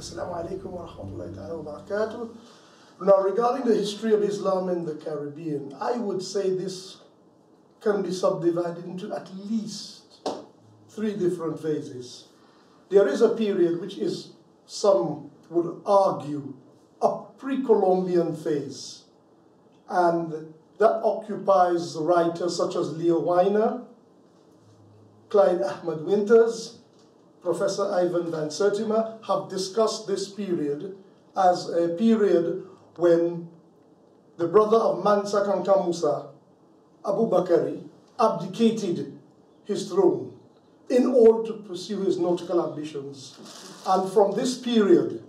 Assalamu alaikum wa rahmatullahi wa barakatuh. Now, regarding the history of Islam in the Caribbean, I would say this can be subdivided into at least 3 different phases. There is a period which is, some would argue, a pre-Columbian phase, and that occupies writers such as Leo Weiner, Clyde Ahmed Winters, Professor Ivan van Sertima have discussed this period as a period when the brother of Mansa Kanka Musa, Abu Bakari, abdicated his throne in order to pursue his nautical ambitions. And from this period,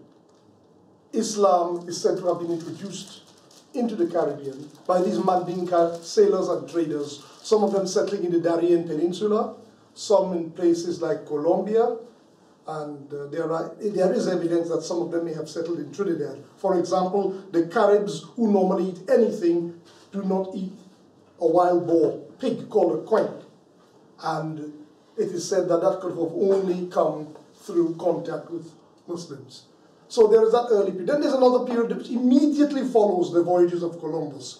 Islam is said to have been introduced into the Caribbean by these Mandinka sailors and traders, some of them settling in the Darien Peninsula, some in places like Colombia, and there is evidence that some of them may have settled in Trinidad. For example, the Caribs, who normally eat anything, do not eat a wild boar, pig called a quench. And it is said that that could have only come through contact with Muslims. So there is that early period. Then there's another period which immediately follows the voyages of Columbus.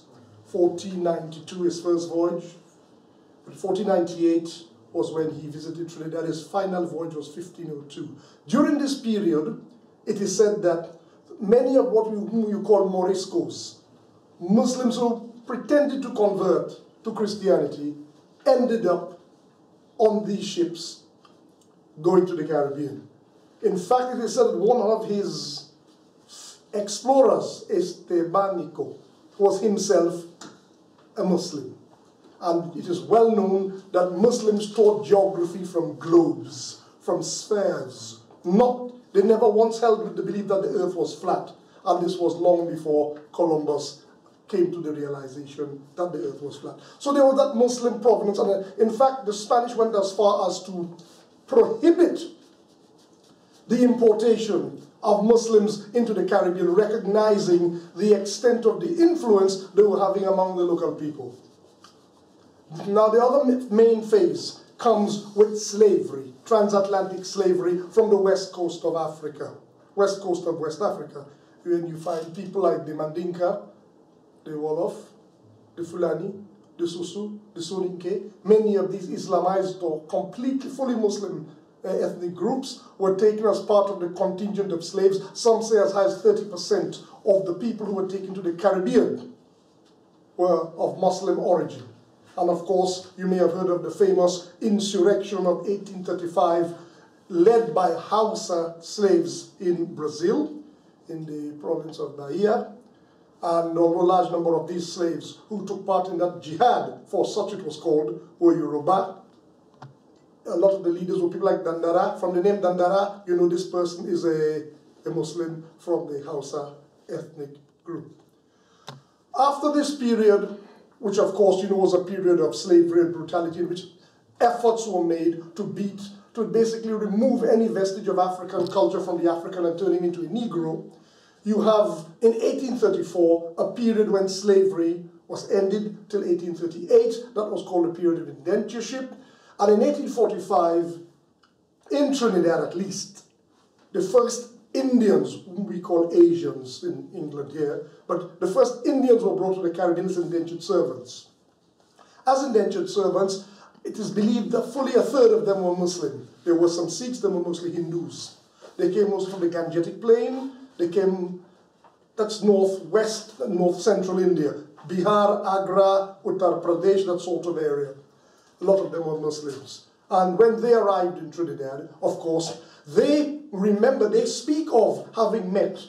1492, his first voyage. But 1498 was when he visited Trinidad. His final voyage was 1502. During this period, it is said that many of whom you call Moriscos, Muslims who pretended to convert to Christianity, ended up on these ships going to the Caribbean. In fact, it is said that one of his explorers, Estebanico, was himself a Muslim. And it is well known that Muslims taught geography from globes, from spheres. They never once held with the belief that the earth was flat. And this was long before Columbus came to the realization that the earth was flat. So there was that Muslim provenance. And in fact, the Spanish went as far as to prohibit the importation of Muslims into the Caribbean, recognizing the extent of the influence they were having among the local people. Now, the other main phase comes with slavery, transatlantic slavery from the west coast of Africa, west coast of West Africa, when you find people like the Mandinka, the Wolof, the Fulani, the Susu, the Soninke. Many of these Islamized or completely fully Muslim ethnic groups were taken as part of the contingent of slaves. Some say as high as 30% of the people who were taken to the Caribbean were of Muslim origin. And of course, you may have heard of the famous insurrection of 1835 led by Hausa slaves in Brazil, in the province of Bahia. And although a large number of these slaves who took part in that jihad, for such it was called, were Yoruba. A lot of the leaders were people like Dandara. From the name Dandara, you know this person is a Muslim from the Hausa ethnic group. After this period, which of course you know was a period of slavery and brutality in which efforts were made to basically remove any vestige of African culture from the African and turn him into a Negro, you have in 1834 a period when slavery was ended till 1838. That was called the period of indentureship. And in 1845, in Trinidad at least, the first Indians, whom we call Asians in England here, but the first Indians were brought to the Caribbean as indentured servants. As indentured servants, it is believed that fully a third of them were Muslim. There were some Sikhs, they were mostly Hindus. They came mostly from the Gangetic Plain. They came, that's northwest and north central India. Bihar, Agra, Uttar Pradesh, that sort of area. A lot of them were Muslims. And when they arrived in Trinidad, of course, they speak of having met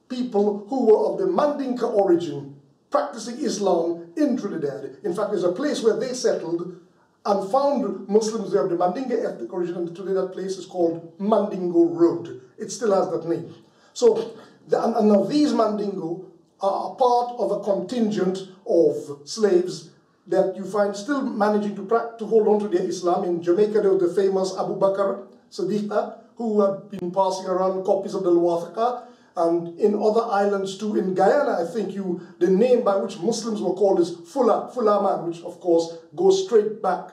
people who were of the Mandinka origin, practicing Islam in Trinidad. In fact, there's a place where they settled and found Muslims there of the Mandinka ethnic origin, and today that place is called Mandingo Road. It still has that name. So, and now these Mandingo are part of a contingent of slaves that you find still managing to hold on to their Islam. In Jamaica, there was the famous Abu Bakr Sadiqa, who had been passing around copies of the Luwathaka, and in other islands too. In Guyana, I think the name by which Muslims were called is Fulaman, which of course goes straight back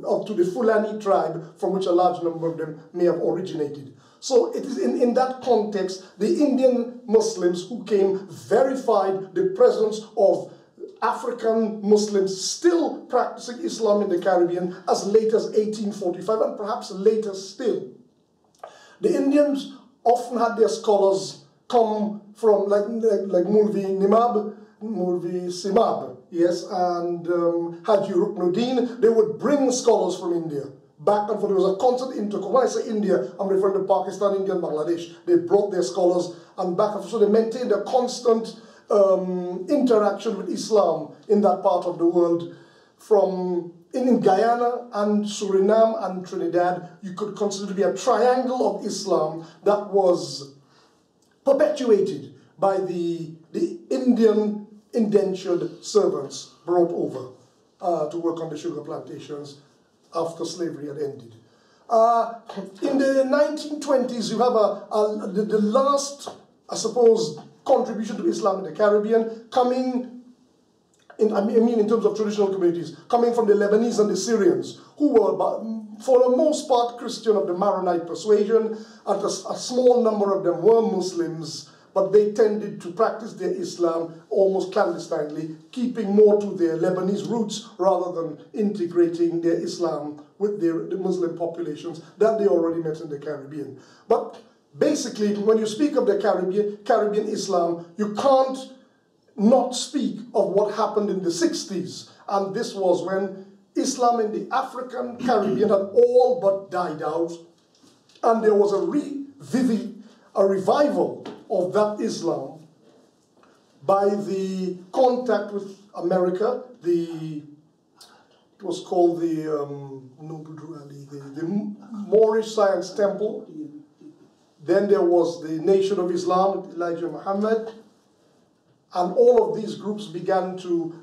up to the Fulani tribe, from which a large number of them may have originated. So it is in that context, the Indian Muslims who came verified the presence of African Muslims still practicing Islam in the Caribbean as late as 1845 and perhaps later still. The Indians often had their scholars come from like Mulvi Nimab, Mulvi Simab, yes, and Haji Ruknuddin. They would bring scholars from India back and forth. There was a constant intercourse. When I say India, I'm referring to Pakistan, India, and Bangladesh. They brought their scholars and back and forth. So they maintained a constant interaction with Islam in that part of the world. From in Guyana and Suriname and Trinidad, you could consider to be a triangle of Islam that was perpetuated by the Indian indentured servants brought over to work on the sugar plantations after slavery had ended. In the 1920s, you have the last, I suppose, contribution to Islam in the Caribbean coming, in terms of traditional communities, coming from the Lebanese and the Syrians, who were, for the most part, Christian of the Maronite persuasion, and a small number of them were Muslims, but they tended to practice their Islam almost clandestinely, keeping more to their Lebanese roots rather than integrating their Islam with the Muslim populations that they already met in the Caribbean. But basically, when you speak of the Caribbean Islam, you can't not speak of what happened in the 60s. And this was when Islam in the African Caribbean had all but died out. And there was a revival of that Islam by the contact with America. It was called the Moorish Science Temple. Then there was the Nation of Islam with Elijah Muhammad. And all of these groups began to,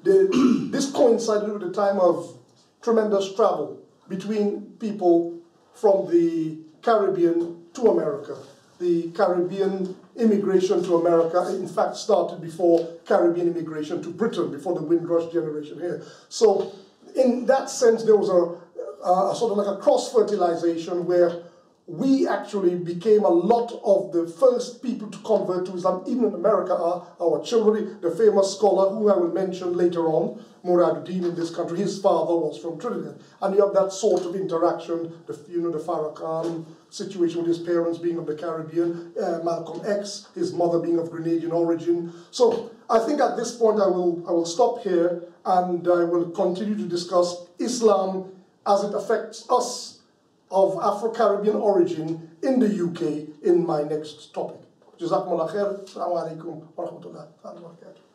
this coincided with the time of tremendous travel between people from the Caribbean to America. The Caribbean immigration to America, in fact, started before Caribbean immigration to Britain, before the Windrush generation here. So in that sense, there was a sort of like a cross-fertilization where we actually became a lot of the first people to convert to Islam, even in America, are our children. The famous scholar, who I will mention later on, Muraduddin in this country, his father was from Trinidad. And you have that sort of interaction, the Farrakhan situation with his parents being of the Caribbean, Malcolm X, his mother being of Grenadian origin. So I think at this point I will stop here and I will continue to discuss Islam as it affects us of Afro-Caribbean origin in the UK in my next topic. Jazakumullah khair. Assalamu alaikum wa rahmatullahi wa barakatuh.